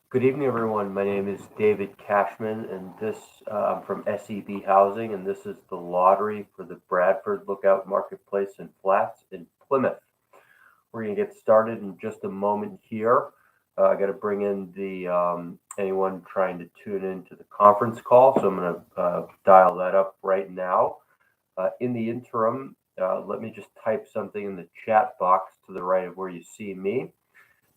Good evening, everyone. My name is David Cashman, and I'm from SEB Housing, and this is the lottery for the Bradford Lookout Marketplace and Flats in Plymouth. We're going to get started in just a moment here. I got to bring in the anyone trying to tune into the conference call, so I'm going to dial that up right now. In the interim, let me just type something in the chat box to the right of where you see me.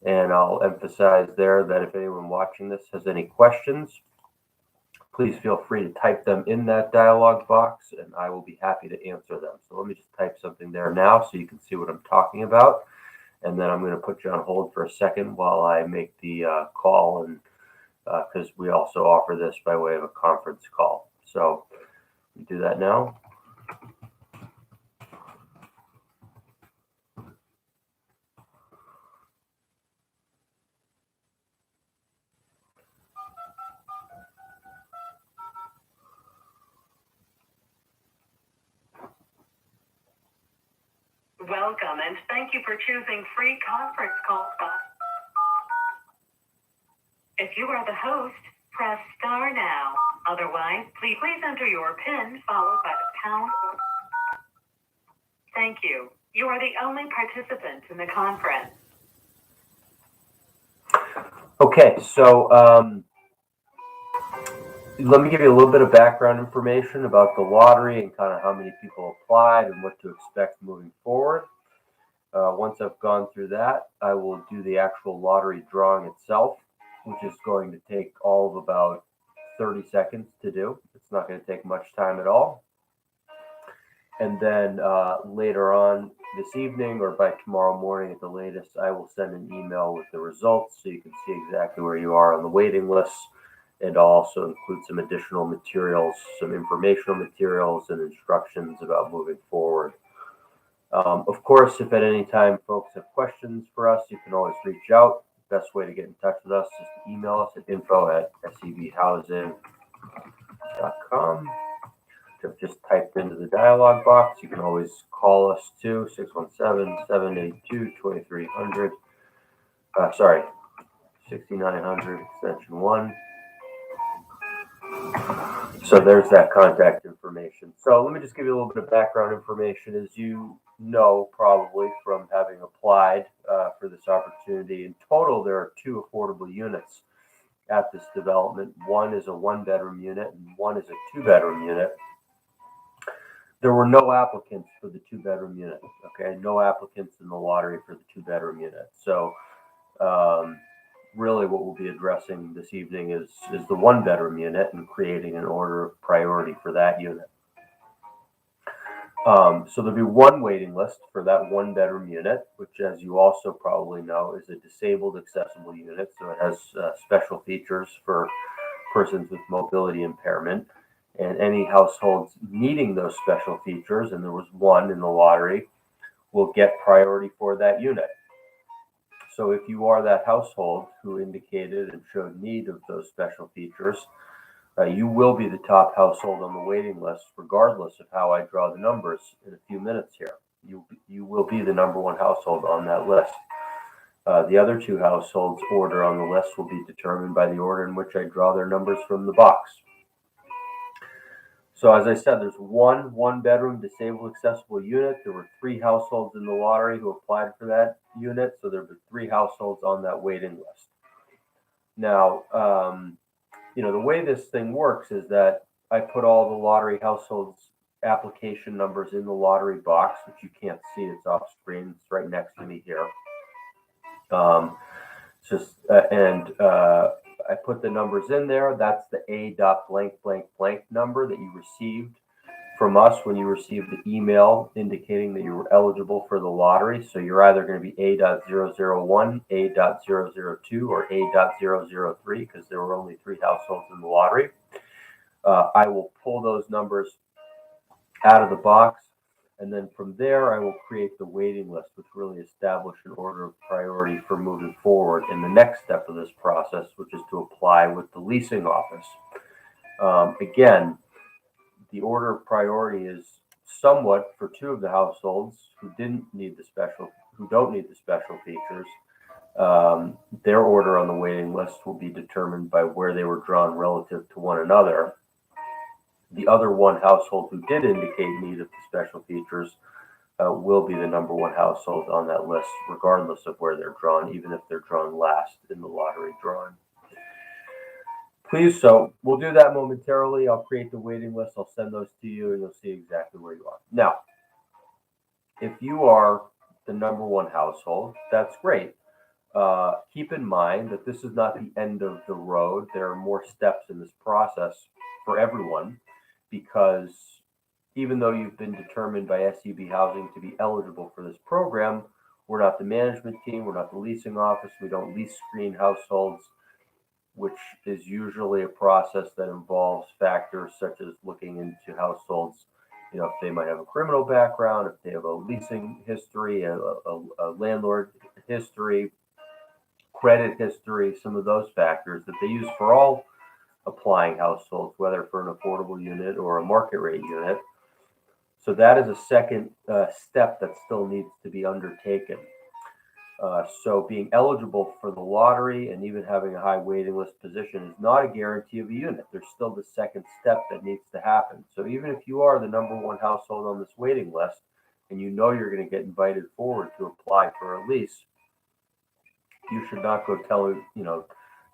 And I'll emphasize there that if anyone watching this has any questions, please feel free to type them in that dialog box and I will be happy to answer them. So let me just type something there now so you can see what I'm talking about. And then I'm going to put you on hold for a second while I make the call, and because we also offer this by way of a conference call. So we do that now. Welcome and thank you for choosing free conference call spot. If you are the host, press star now. Otherwise, please enter your PIN followed by the pound. Thank you. You are the only participant in the conference. Okay, so let me give you a little bit of background information about the lottery and kind of how many people applied and what to expect moving forward. Once I've gone through that, I will do the actual lottery drawing itself, which is going to take all of about 30 seconds to do. It's not going to take much time at all. And then later on this evening or by tomorrow morning at the latest, I will send an email with the results so you can see exactly where you are on the waiting list. And I'll also include some additional materials, some informational materials and instructions about moving forward. Of course, if at any time folks have questions for us, you can always reach out. The best way to get in touch with us is to email us at info@sebhousing.com. I've just typed into the dialog box. You can always call us too, 617-782-2300. 6900 extension 1. So there's that contact information. So let me just give you a little bit of background information. As you know, probably from having applied for this opportunity, in total there are 2 affordable units at this development. One is a 1-bedroom unit and one is a 2-bedroom unit. There were no applicants for the 2-bedroom unit. Okay, no applicants in the lottery for the 2-bedroom unit. So really what we'll be addressing this evening is the 1-bedroom unit and creating an order of priority for that unit. So there'll be one waiting list for that 1-bedroom unit, which, as you also probably know, is a disabled accessible unit. So it has special features for persons with mobility impairment. And any households needing those special features, and there was one in the lottery, will get priority for that unit. So if you are that household who indicated and showed need of those special features, you will be the top household on the waiting list, regardless of how I draw the numbers in a few minutes here. You will be the number 1 household on that list. The other 2 households' order on the list will be determined by the order in which I draw their numbers from the box. So as I said, there's one 1-bedroom disabled accessible unit. There were 3 households in the lottery who applied for that unit, so there were 3 households on that waiting list. Now, the way this thing works is that I put all the lottery households' application numbers in the lottery box, which you can't see. It's off screen. It's right next to me here. I put the numbers in there. That's the A dot blank blank blank number that you received from us when you received the email indicating that you were eligible for the lottery. So you're either going to be A.001, A.002, or A.003 because there were only 3 households in the lottery. I will pull those numbers out of the box, and then from there I will create the waiting list, which really establish an order of priority for moving forward in the next step of this process, which is to apply with the leasing office. Again, the order of priority is somewhat for 2 of the households who don't need the special features. Their order on the waiting list will be determined by where they were drawn relative to one another. The other one household who did indicate need of the special features will be the number one household on that list, regardless of where they're drawn, even if they're drawn last in the lottery drawing. Please, so we'll do that momentarily. I'll create the waiting list. I'll send those to you, and you'll see exactly where you are. Now, if you are the number one household, that's great. Keep in mind that this is not the end of the road. There are more steps in this process for everyone because even though you've been determined by SEB Housing to be eligible for this program, we're not the management team, we're not the leasing office, we don't lease screen households, which is usually a process that involves factors such as looking into households, if they might have a criminal background, if they have a leasing history, a landlord history, credit history, some of those factors that they use for all applying households, whether for an affordable unit or a market rate unit. So that is a second step that still needs to be undertaken. So being eligible for the lottery and even having a high waiting list position is not a guarantee of a unit. There's still the second step that needs to happen. So even if you are the number one household on this waiting list and you know you're going to get invited forward to apply for a lease, you should not go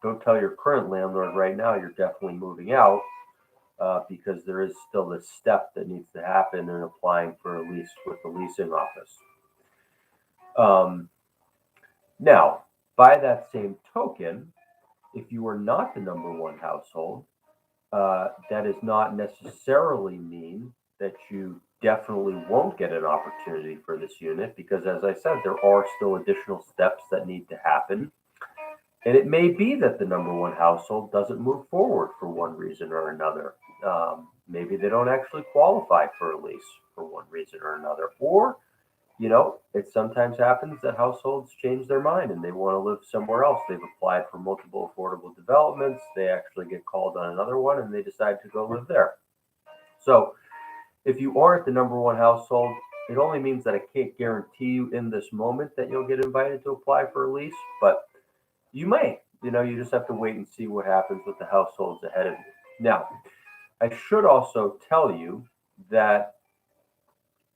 don't tell your current landlord right now you're definitely moving out because there is still this step that needs to happen in applying for a lease with the leasing office. Now, by that same token, if you are not the number one household, that does not necessarily mean that you definitely won't get an opportunity for this unit because, as I said, there are still additional steps that need to happen. And it may be that the number one household doesn't move forward for one reason or another. Maybe they don't actually qualify for a lease for one reason or another. Or, it sometimes happens that households change their mind and they want to live somewhere else. They've applied for multiple affordable developments. They actually get called on another one and they decide to go live there. So if you aren't the number one household, it only means that I can't guarantee you in this moment that you'll get invited to apply for a lease, but you may. You just have to wait and see what happens with the households ahead of you. Now, I should also tell you that,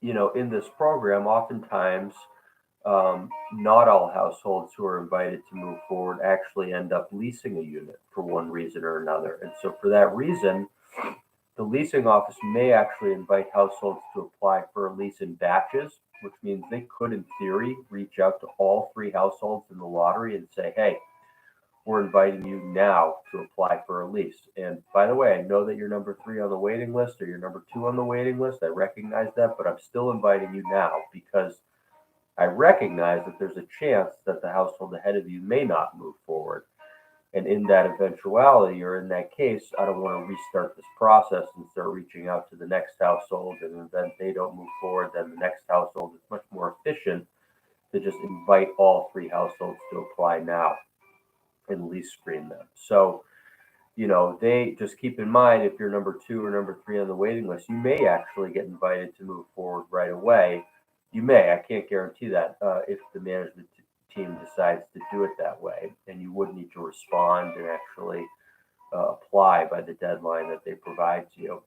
in this program, oftentimes not all households who are invited to move forward actually end up leasing a unit for one reason or another. And so for that reason, the leasing office may actually invite households to apply for a lease in batches, which means they could, in theory, reach out to all three households in the lottery and say, hey, we're inviting you now to apply for a lease. And by the way, I know that you're number 3 on the waiting list or you're number 2 on the waiting list. I recognize that, but I'm still inviting you now because I recognize that there's a chance that the household ahead of you may not move forward. And in that eventuality or in that case, I don't want to restart this process and start reaching out to the next household. And then they don't move forward, then the next household is much more efficient to just invite all 3 households to apply now and lease screen them. So, they just keep in mind if you're number 2 or number 3 on the waiting list, you may actually get invited to move forward right away. You may, I can't guarantee that if the management team decides to do it that way, and you would need to respond and actually apply by the deadline that they provide to you.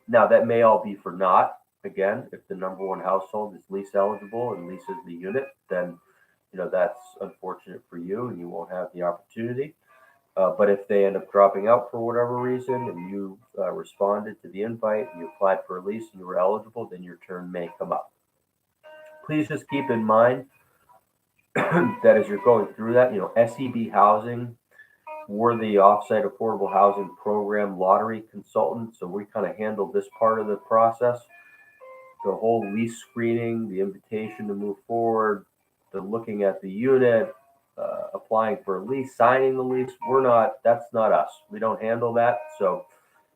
Now, that may all be for naught. Again, if the number one household is lease eligible and leases the unit, then that's unfortunate for you and you won't have the opportunity. But if they end up dropping out for whatever reason and you responded to the invite and you applied for a lease and you were eligible, then your turn may come up. Please just keep in mind that as you're going through that, SEB Housing, we're the offsite affordable housing program lottery consultant. So we kind of handle this part of the process, the whole lease screening, the invitation to move forward, the looking at the unit, applying for a lease, signing the lease. That's not us. We don't handle that. So,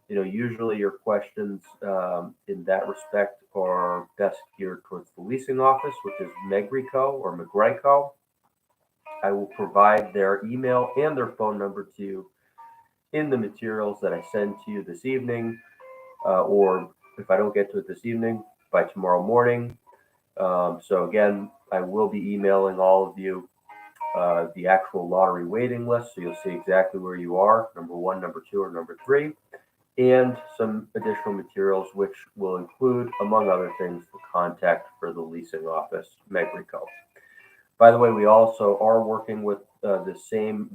usually your questions in that respect are best geared towards the leasing office, which is Megrico or McGreco. I will provide their email and their phone number to you in the materials that I send to you this evening, or if I don't get to it this evening, by tomorrow morning. So again, I will be emailing all of you the actual lottery waiting list, so you'll see exactly where you are, number 1, number 2, or number 3, and some additional materials which will include, among other things, the contact for the leasing office, Megrico. By the way, we also are working with the same